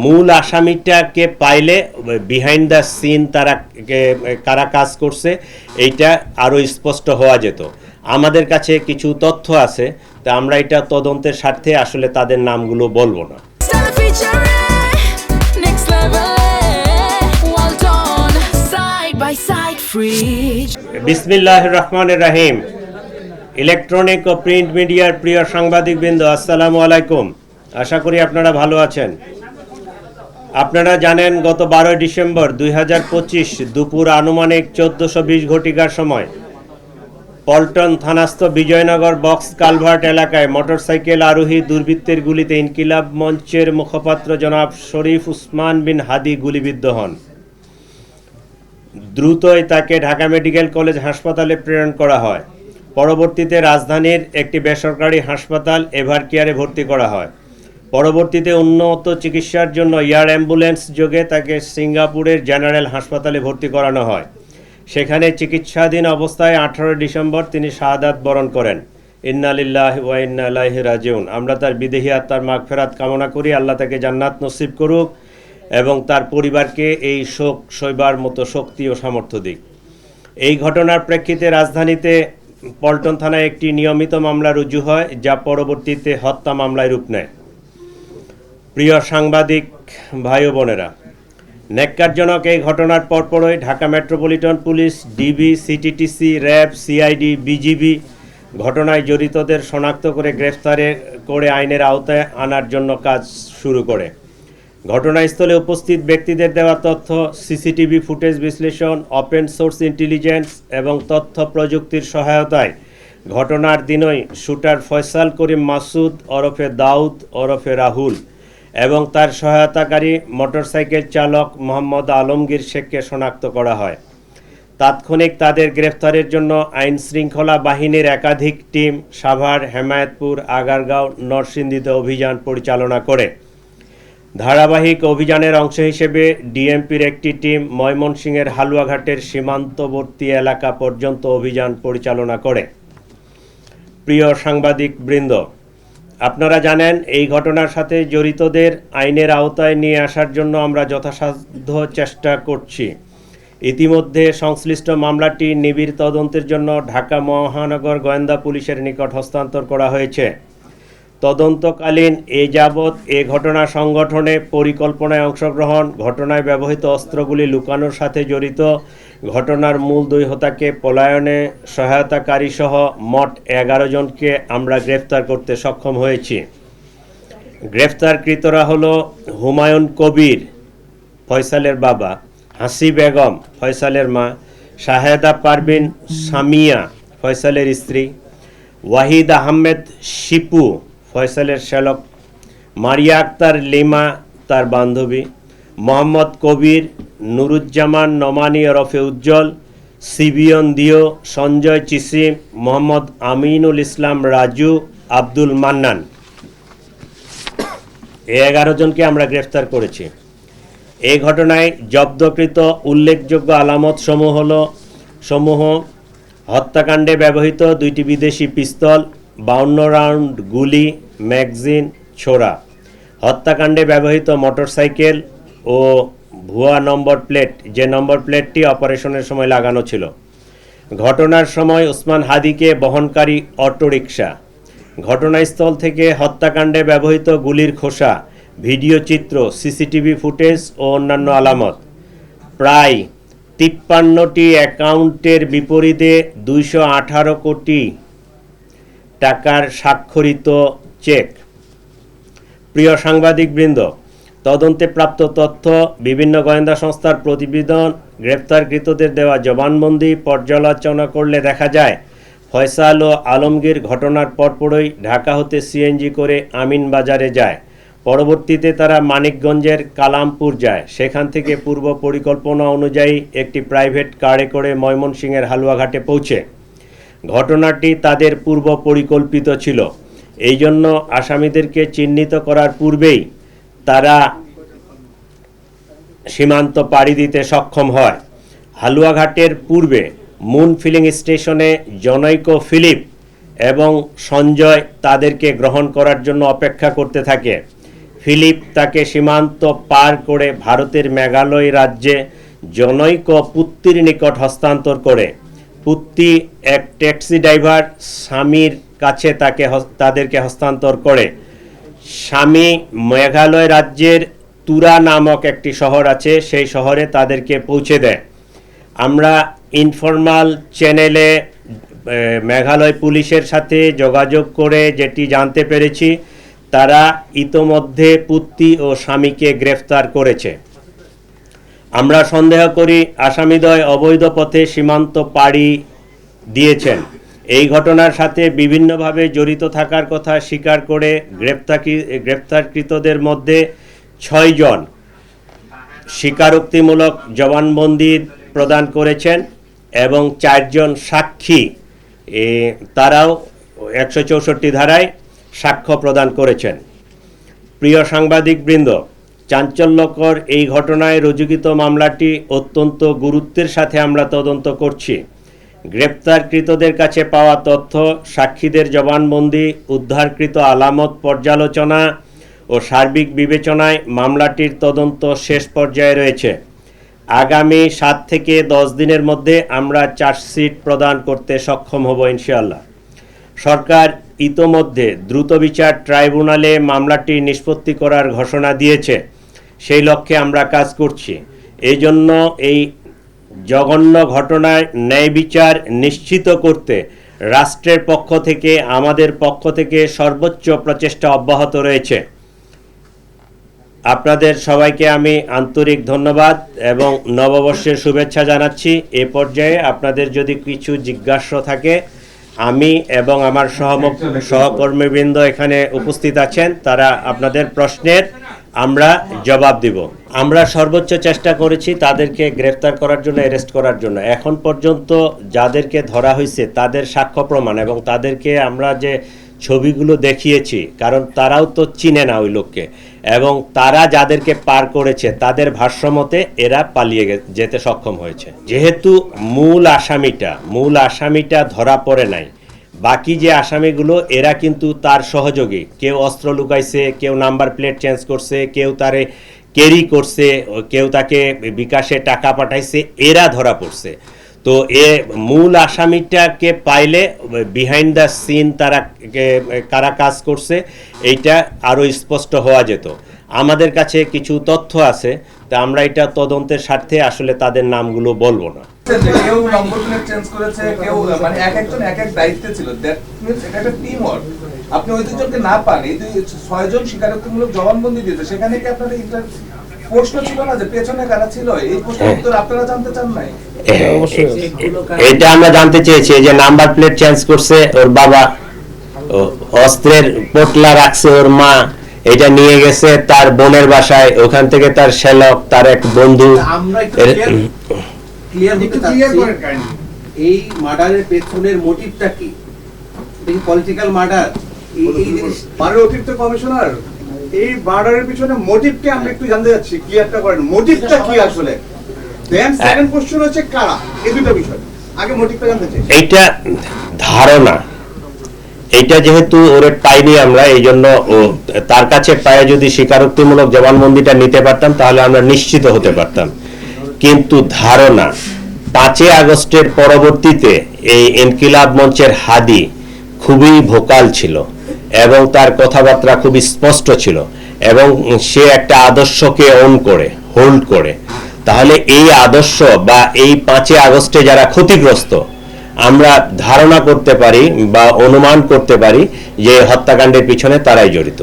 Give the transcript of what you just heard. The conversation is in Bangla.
মূল আসামিটাকে পাইলে বিহাইন্ড দ্য সিন তারা কারা কাজ করছে এইটা আরও স্পষ্ট হওয়া যেত। আমাদের কাছে কিছু তথ্য আছে, তা আমরা এটা তদন্তের স্বার্থে আসলে তাদের নামগুলো বলবো না। বিসমিল্লাহির রহমানির রহিম। ইলেকট্রনিক ও প্রিন্ট মিডিয়ার প্রিয় সাংবাদিকবৃন্দ, আসসালামু আলাইকুম। আশা করি আপনারা ভালো আছেন। আপনারা জানেন, গত 12 ডিসেম্বর 2025 দুপুর আনুমানিক 1420 ঘটিকার সময় পল্টন থানাস্থ বিজয়নগর বক্স কালভার্ট এলাকায় মোটরসাইকেল আরোহী দুর্বৃত্তের গুলিতে ইনকিলাব মঞ্চের মুখপাত্র জনাব শরীফ উসমান বিন হাদি গুলিবিদ্ধ হন। দ্রুতই তাকে ঢাকা মেডিকেল কলেজ হাসপাতালে প্রেরণ করা হয়। পরবর্তীতে রাজধানীর একটি বেসরকারি হাসপাতাল এভার কেয়ারে ভর্তি করা হয়। পরবর্তীতে উন্নত চিকিৎসার জন্য এয়ার অ্যাম্বুলেন্স যোগে তাকে সিঙ্গাপুরের জেনারেল হাসপাতালে ভর্তি করানো হয়। সেখানে চিকিৎসাধীন অবস্থায় 18 ডিসেম্বর তিনি শাহাদাত বরণ করেন। ইন্না লিল্লাহি ওয়া ইন্না ইলাইহি রাজিউন। আমরা তার বিদেহী আত্মার মাগফিরাত কামনা করি। আল্লাহ তাকে জান্নাত নসিব করুক এবং তার পরিবারকে এই শোক সইবার মতো শক্তি ও সামর্থ্য দিক। এই ঘটনার প্রেক্ষিতে রাজধানীতে পল্টন থানায় একটি নিয়মিত মামলা রুজু হয়, যা পরবর্তীতে হত্যা মামলায় রূপ নেয়। প্রিয় সাংবাদিক ভাই ও বোনেরা, ন্যাক্কারজনক এই ঘটনার পরপরই Dhaka metropolitan police, DB, CTTC, RAB, CID, BGB ঘটনায় জড়িতদের শনাক্ত করে গ্রেফতার করে আইনের আওতায় আনার জন্য কাজ শুরু করে। ঘটনাস্থলে উপস্থিত ব্যক্তিদের দেওয়া তথ্য, সিসিটিভি ফুটেজ বিশ্লেষণ, ওপেন সোর্স ইন্টেলিজেন্স এবং তথ্য প্রযুক্তির সহায়তায় ঘটনার দিনই শুটার ফয়সাল করিম মাসুদ ওরফে দাউদ ওরফে রাহুল এবং তার সহায়তাকারী মোটরসাইকেল চালক মোহাম্মদ আলমগীর শেখকে শনাক্ত করা হয়। তাৎক্ষণিক তাদের গ্রেফতারের জন্য আইন শৃঙ্খলা বাহিনীর একাধিক টিম সাভার, হেমায়েতপুর, আগারগাঁও, নরসিংদীতে অভিযান পরিচালনা করে। ধারাবাহিক অভিযানের অংশ হিসেবে ডিএমপির একটি টিম ময়মনসিংহের হালুয়াঘাটের সীমান্তবর্তী এলাকা পর্যন্ত অভিযান পরিচালনা করে। প্রিয় সাংবাদিক বৃন্দ, আপনারা জানেন, এই ঘটনার সাথে জড়িতদের আইনের আওতায় নিয়ে আসার জন্য আমরা যথাসাধ্য চেষ্টা করছি। ইতিমধ্যে সংশ্লিষ্ট মামলাটি নিবিড় তদন্তের জন্য ঢাকা মহানগর গোয়েন্দা পুলিশের নিকট হস্তান্তর করা হয়েছে। তদন্তকালীন এ যাবৎ এ ঘটনা সংগঠনে পরিকল্পনায় অংশগ্রহণ, ঘটনায় ব্যবহৃত অস্ত্রগুলি লুকানোর সাথে জড়িত, ঘটনার মূল দুই হোতাকে পলায়নে সহায়তাকারী সহ মোট 11 জনকে আমরা গ্রেফতার করতে সক্ষম হয়েছি। গ্রেফতারকৃতরা হলো হুমায়ুন কবির, ফয়সালের বাবা; হাসি বেগম, ফয়সালের মা; শাহেদা পারভিন সামিয়া, ফয়সালের স্ত্রী; ওয়াহিদ আহমেদ শিপু, ফয়সালের শ্যালক; মারিয়া আক্তার লিমা, তার বান্ধবী; মোহাম্মদ কবির, নুরুজ্জামান নোমানি ওরফে উজ্জ্বল, সিবিয়ন দিও, সঞ্জয় চিসিম, মোহাম্মদ আমিনুল ইসলাম রাজু, আব্দুল মান্নান। এই 11 জনকে আমরা গ্রেফতার করেছি। এই ঘটনায় জব্দকৃত উল্লেখযোগ্য আলামত সমূহ হত্যাকাণ্ডে ব্যবহৃত 2টি বিদেশি পিস্তল, 52 রাউন্ড গুলি, ম্যাগজিন, ছোরা; হত্যাকাণ্ডে ব্যবহৃত মোটরসাইকেল ও ভুয়া নম্বর প্লেট, যে নম্বর প্লেটটি অপারেশনের সময় লাগানো ছিল; ঘটনার সময় ওসমান হাদিকে বহনকারী অটোরিকশা; ঘটনাস্থল থেকে হত্যাকাণ্ডে ব্যবহৃত গুলির খোসা, ভিডিও চিত্র, সিসিটিভি ফুটেজ ও অন্যান্য আলামত; প্রায় 53টি অ্যাকাউন্টের বিপরীতে 218 কোটি টাকার স্বাক্ষরিত চেক। প্রিয় সাংবাদিকবৃন্দ, তদন্তে প্রাপ্ত তথ্য, বিভিন্ন গোয়েন্দা সংস্থার প্রতিবেদন, গ্রেফতারকৃতদের দেওয়া জবানবন্দি পর্যালোচনা করলে দেখা যায়, ফয়সাল ও আলমগীর ঘটনার পরপরই ঢাকা হতে সিএনজি করে আমিনবাজারে যায়। পরবর্তীতে তারা মানিকগঞ্জের কালামপুর যায়। সেখান থেকে পূর্ব পরিকল্পনা অনুযায়ী একটি প্রাইভেট কারে করে ময়মনসিংহের হালুয়াঘাটে পৌঁছে। ঘটনাটি তাদের পূর্ব পরিকল্পিত ছিল। এই জন্য আসামিদেরকে চিহ্নিত করার পূর্বেই তারা সীমান্ত পাড়ি দিতে সক্ষম হয়। হালুয়াঘাটের পূর্বে মুন ফিলিং স্টেশনে জনৈক ফিলিপ এবং সঞ্জয় তাদেরকে গ্রহণ করার জন্য অপেক্ষা করতে থাকে। ফিলিপ তাকে সীমান্ত পার করে ভারতের মেঘালয় রাজ্যে জনৈক পুত্তির নিকট হস্তান্তর করে পুত্তি এক ট্যাক্সি ড্রাইভার স্বামীর কাছে তাদেরকে হস্তান্তর করে। স্বামী মেঘালয় রাজ্যের তুরা নামক একটি শহর আছে, সেই শহরে তাদেরকে পৌঁছে দেয়। আমরা ইনফরমাল চ্যানেলে মেঘালয় পুলিশের সাথে যোগাযোগ করে যেটি জানতে পেরেছি, তারা ইতোমধ্যে পুত্তি ও স্বামীকে গ্রেফতার করেছে। আমরা সন্দেহ করি আসামিদ্বয় অবৈধ পথে সীমান্ত পাড়ি দিয়েছেন। এই ঘটনার সাথে বিভিন্নভাবে জড়িত থাকার কথা স্বীকার করে গ্রেপ্তারকৃতদের মধ্যে 6 জন স্বীকারোক্তিমূলক জবানবন্দি প্রদান করেছেন এবং 4 জন সাক্ষী তারাও 164 ধারায় সাক্ষ্য প্রদান করেছেন। প্রিয় সাংবাদিকবৃন্দ, চাঞ্চল্যকর এই ঘটনায় রুজুকৃত মামলাটি অত্যন্ত গুরুত্বের সাথে আমরা তদন্ত করছি। গ্রেপ্তারকৃতদের কাছে পাওয়া তথ্য, সাক্ষীদের জবানবন্দি, উদ্ধারকৃত আলামত পর্যালোচনা ও সার্বিক বিবেচনায় মামলাটির তদন্ত শেষ পর্যায়ে রয়েছে। আগামী 7 থেকে 10 দিনের মধ্যে আমরা চার্জশিট প্রদান করতে সক্ষম হব ইনশাআল্লাহ। সরকার ইতোমধ্যে দ্রুত বিচার ট্রাইব্যুনালে মামলাটি নিষ্পত্তি করার ঘোষণা দিয়েছে। সেই লক্ষ্যে আমরা কাজ করছি। এই জন্য এই জঘন্য ঘটনায় ন্যায় বিচার নিশ্চিত করতে রাষ্ট্রের পক্ষ থেকে, আমাদের পক্ষ থেকে সর্বোচ্চ প্রচেষ্টা অব্যাহত রয়েছে। আপনাদের সবাইকে আমি আন্তরিক ধন্যবাদ এবং নববর্ষের শুভেচ্ছা জানাচ্ছি। এ পর্যায়ে আপনাদের যদি কিছু জিজ্ঞাসা থাকে, আমি এবং আমার সহকর্মীবৃন্দ এখানে উপস্থিত আছেন, তারা আপনাদের প্রশ্নের আমরা জবাব দিব। আমরা সর্বোচ্চ চেষ্টা করেছি তাদেরকে গ্রেফতার করার জন্য, অ্যারেস্ট করার জন্য। এখন পর্যন্ত যাদেরকে ধরা হয়েছে তাদের সাক্ষ্য প্রমাণ এবং তাদেরকে আমরা যে ছবিগুলো দেখিয়েছি, কারণ তারাও তো চিনে না ওই লোককে, এবং তারা যাদেরকে পার করেছে তাদের ভাষ্যমতে এরা পালিয়ে যেতে সক্ষম হয়েছে। যেহেতু মূল আসামিটা ধরা পড়ে নাই, বাকি যে আসামিগুলো এরা কিন্তু তার সহযোগী। কেউ অস্ত্র লুকাইছে, কেউ নাম্বার প্লেট চেঞ্জ করছে, কেউ তারে ক্যারি করছে, কেউ তাকে বিকাশে টাকা পাঠাইছে, এরা ধরা পড়ছে। তো মূল আসামিটাকে পাইলে বিহাইন্ড দ্য সিন তারা কারা কাজ করছে এইটা আরও স্পষ্ট হওয়া যেত। আমাদের কাছে কিছু তথ্য আছে, তা আমরা এটা তদন্তের স্বার্থে আসলে তাদের নামগুলো বলবো না। কেউ নম্বর প্লেট চেঞ্জ করেছে, কেউ মানে একজন এক এক দায়িত্বে ছিল। দ্যাট মিন্স এটা একটা টিম ওয়ার্ক। আপনি ওই দুজনকে না পান, এই 6 জন স্বীকারোক্তিমূলক জবানবন্দি দিয়েছে, সেখানে কি আপনাদের প্রশ্ন ছিল না যে পেছনে কারা ছিল? এই প্রশ্নের উত্তর আপনারা জানতে চান নাই? এটা আমরা জানতে চেয়েছি যে নাম্বার প্লেট চেঞ্জ করছে ওর বাবা, অস্ত্রের পোটলা রাখছে ওর মা, এটা নিয়ে গেছে তার বোনের বাসায়, ওখান থেকে তার শ্যালক, তার এক বন্ধু। এই মার্ডারের পেছনের মোটিভটা কি? Political murder? অতিরিক্ত কমিশনার, এই মার্ডারের পিছনে মোটিভটা আমরা একটু জানতে যাচ্ছি, ক্লিয়ারটা করেন, মোটিভটা কি আসলে? দেন সেকেন্ড কোশ্চেন হচ্ছে কারা, এই দুটো বিষয়। আগে মোটিভটা জানতে চাই। এইটা ধারণা, এইটা যেহেতু ওরে পাইনি আমরা, এই জন্য তার কাছে পায়ে যদি স্বীকারোক্তিমূলক জবানবন্দিটা নিতে পারতাম তাহলে আমরা নিশ্চিত হতে পারতাম। কিন্তু ধারণা, 5 আগস্টের পরবর্তীতে এই ইনকিলাব মঞ্চের হাদি খুবই ভোকাল ছিল এবং তার কথাবার্তা খুবই স্পষ্ট ছিল এবং সে একটা আদর্শকে হোল্ড করে। তাহলে এই আদর্শ বা এই 5 আগস্টে যারা ক্ষতিগ্রস্ত, আমরা ধারণা করতে পারি বা অনুমান করতে পারি যে হত্যাকাণ্ডের পিছনে তারাই জড়িত।